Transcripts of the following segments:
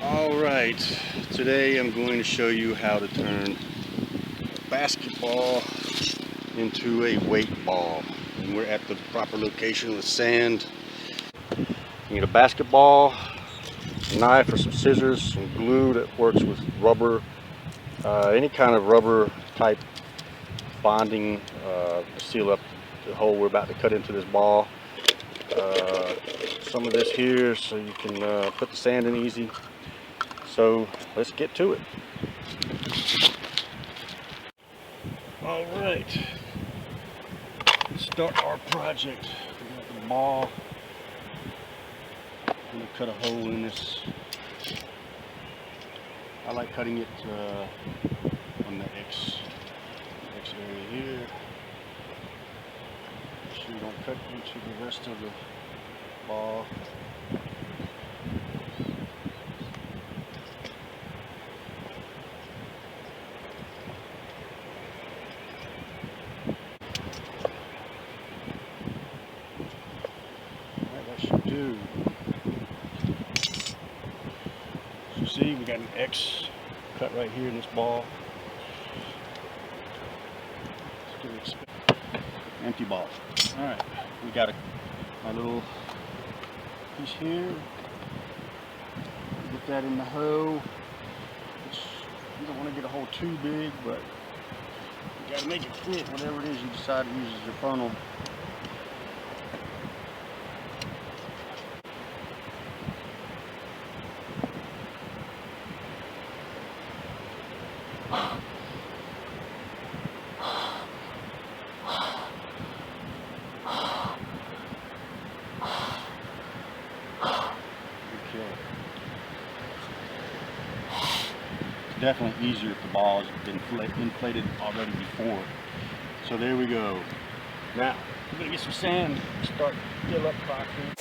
Alright, today I'm going to show you how to turn a basketball into a weight ball. And we're at the proper location with sand. You need a basketball, a knife or some scissors, some glue that works with rubber, any kind of rubber type bonding to seal up the hole we're about to cut into this ball. Some of this here so you can put the sand in easy. So let's get to it. All right, let's start our project. We got the ball. I'm gonna cut a hole in this. I like cutting it on the X area here. Make sure you don't cut into the rest of the ball. Should do. So see, we got an X cut right here in this ball. Let's give it empty ball. All right, we got a little piece here. Get that in the hole. You don't want to get a hole too big, but you got to make it fit whatever it is you decide to use as your funnel. Definitely easier if the ball has been inflated already before. So there we go. Now we're gonna get some sand and start to fill up concrete.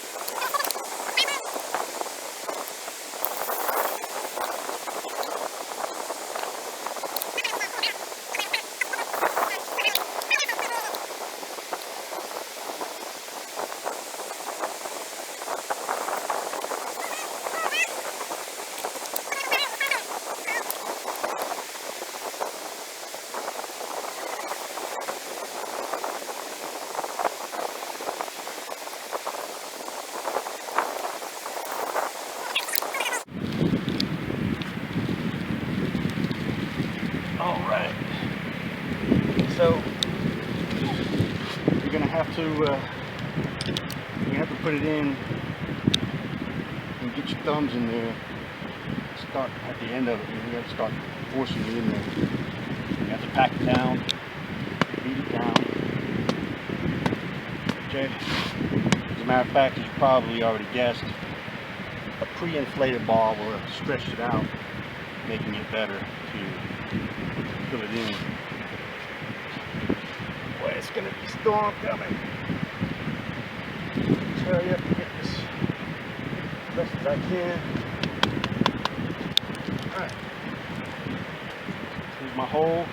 All right, so you're gonna have to put it in and get your thumbs in there. Start at the end of it. You got to start forcing it in there. You have to pack it down, beat it down. Okay. As a matter of fact, as you probably already guessed, a pre-inflated ball will have stretched it out, making it better to fill it in. Boy, it's gonna be a storm coming. Hurry up and get this as best as I can. Alright. Here's my hole.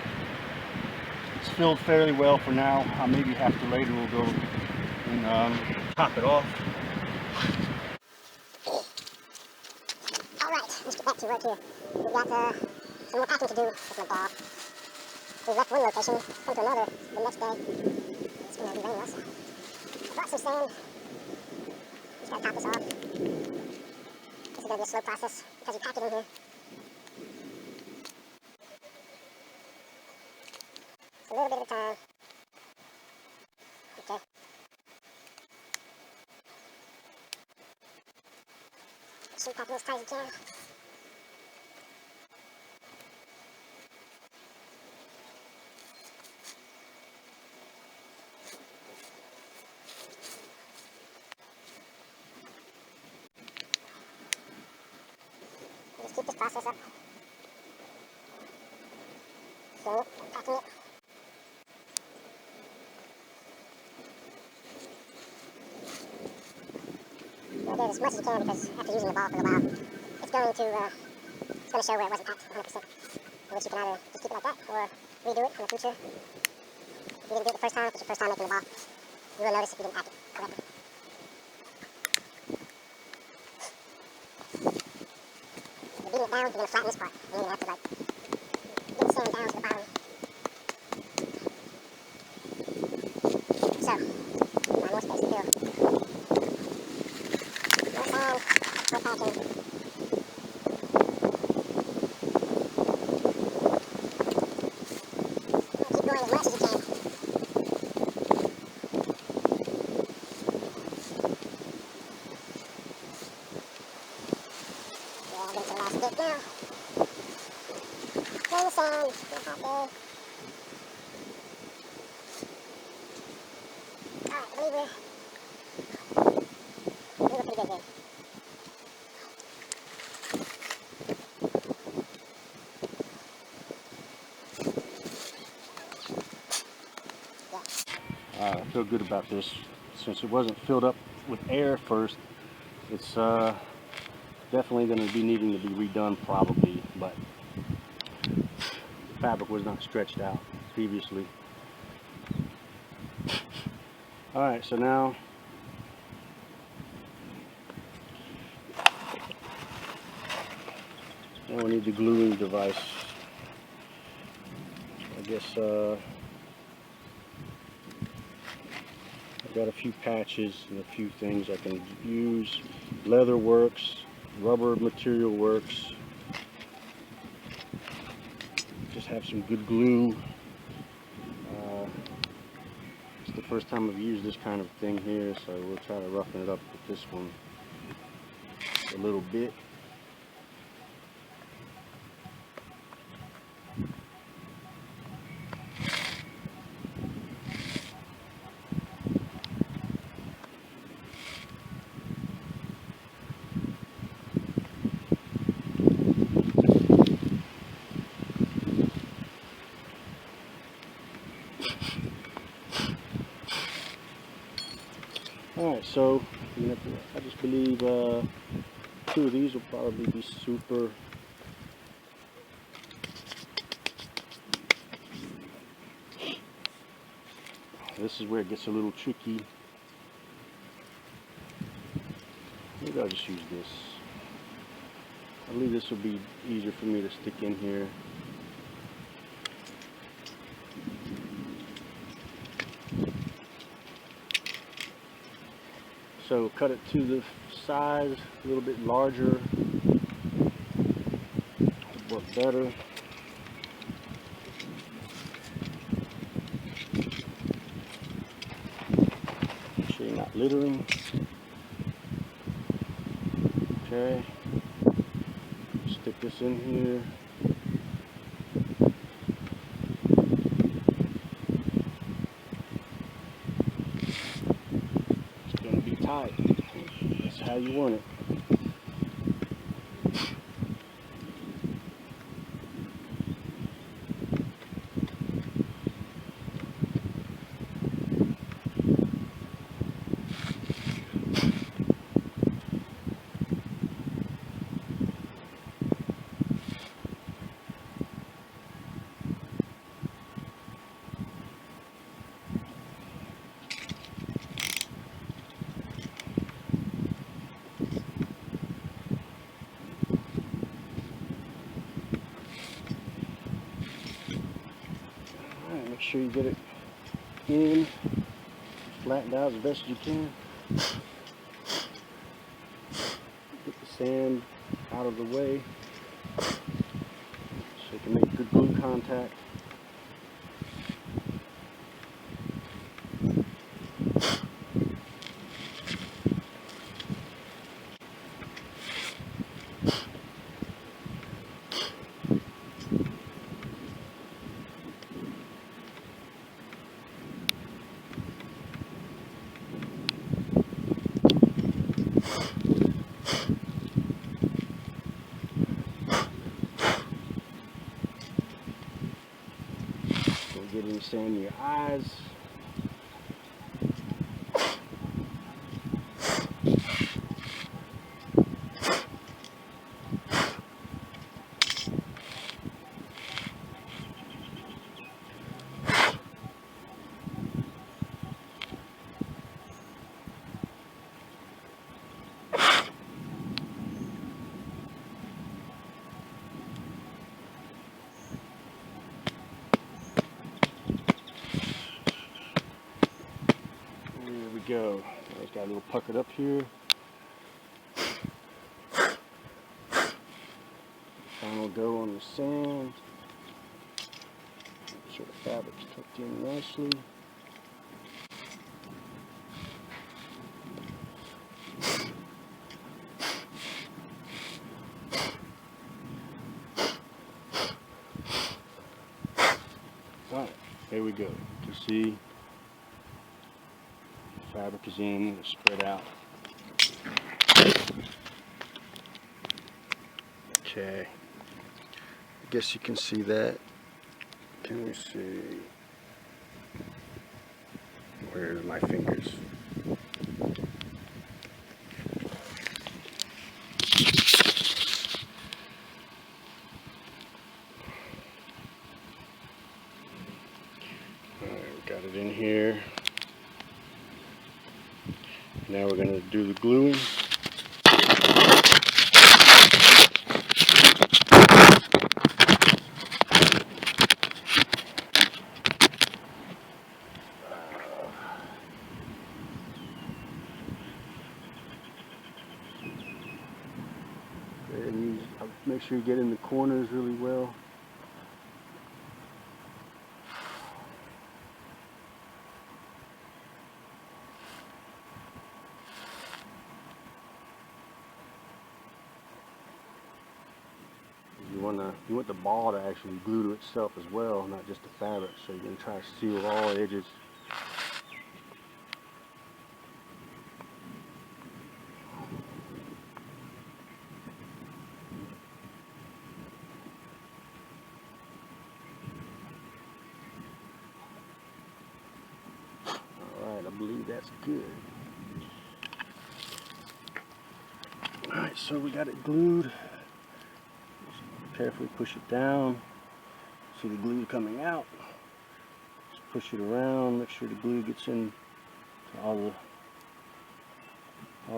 It's filled fairly well for now. I maybe have to later we'll go and top it off. Alright, let's get back to work here. We've got some more packing to do with my ball. We left one location, come to another the next day. It's going to be raining also. I brought some sand. Just got to top this off. This is going to be a slow process because you pack it in here. It's a little bit at a time. Okay. Should pack it as tight as you can. Just keep this process up. Filling it, packing it. You want to do it as much as you can because after using the ball for a while, it's going to show where it wasn't packed 100%. In which you can either just keep it like that or redo it in the future. If you didn't do it the first time, if it's your first time making the ball, you will notice if you didn't pack it correctly. down, you're going to flatten this part. And you're going to have to, like, get the sand down to the bottom. So, more space to fill. More sand, more packing. Keep going as much as you can. Yeah, get to the last bit now. Clean the sand, get hot there. Alright, I believe we're pretty good here. I feel good about this. Since it wasn't filled up with air first, it's definitely going to be needing to be redone probably, but the fabric was not stretched out previously. Alright, so now we need the gluing device. I guess I've got a few patches and a few things I can use. Leather works, rubber material works. Just have some good glue. It's the first time I've used this kind of thing here, so we'll try to roughen it up with this one a little bit. Alright, so I just believe 2 of these will probably be super. This is where it gets a little tricky. Maybe I'll just use this. I believe this will be easier for me to stick in here. So cut it to the size, a little bit larger, work better. Make sure you're not littering. Okay, stick this in here. It's going to be tight. That's how you want it. Make sure you get it in, flattened out as best you can. Get the sand out of the way so you can make good glue contact. Don't get any sand in your eyes. go. It's got a little puckered up here. Final go on the sand. Make sure the fabric's tucked in nicely. Alright, there we go. You can see the fabric is in, it's spread out. Okay, I guess you can see that. Can we see? Where's my fingers? Alright, got it in here. Now we're going to do the gluing. And make sure you get in the corners really well. You want the ball to actually glue to itself as well, not just the fabric. So you're going to try to seal all edges. Alright, I believe that's good. Alright, so we got it glued. Just carefully push it down. See the glue coming out. Just push it around, make sure the glue gets in to all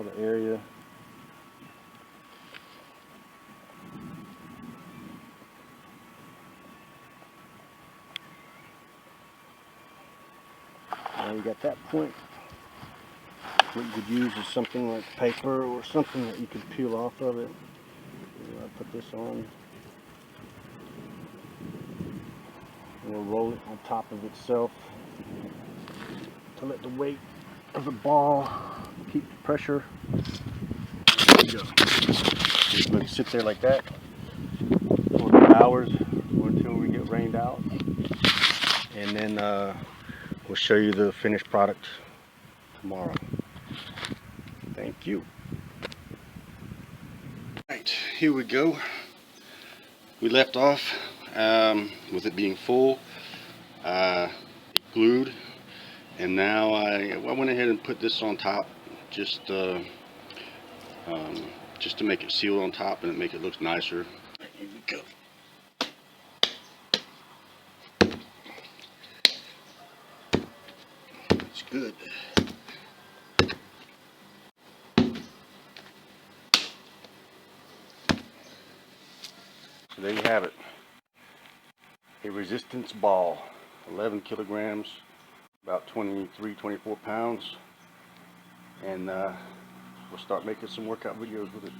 the area. Now you got that point. What you could use is something like paper or something that you could peel off of it. I'll put this on. And we'll roll it on top of itself to let the weight of the ball keep the pressure. There you go. Just let it sit there like that for a few hours or until we get rained out. And then we'll show you the finished product tomorrow. Thank you. Right, here we go. We left off with it being full, glued, and now I went ahead and put this on top just to make it seal on top and make it look nicer. Here we go. It's good. So there you have it. A resistance ball, 11 kilograms, about 23-24 pounds, and we'll start making some workout videos with it.